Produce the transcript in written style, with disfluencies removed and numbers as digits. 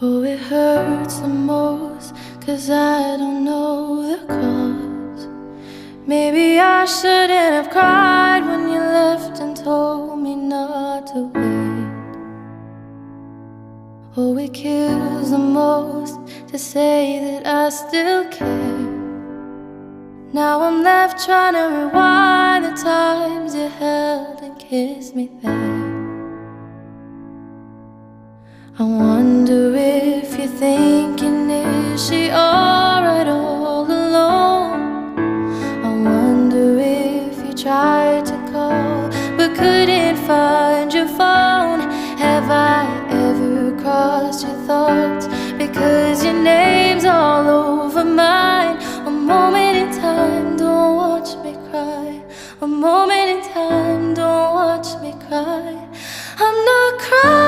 Oh, it hurts the most, 'cause I don't know the cause. Maybe I shouldn't have cried when you left and told me not to wait. Oh, it kills the most to say that I still care. Now I'm left trying to rewind the times you held and kissed me there. I wonder if you're thinking, is she alright all alone? I wonder if you tried to call but couldn't find your phone. Have I ever crossed your thoughts? Because your name's all over mine. A moment in time, don't watch me cry. A moment in time, don't watch me cry. I'm not crying.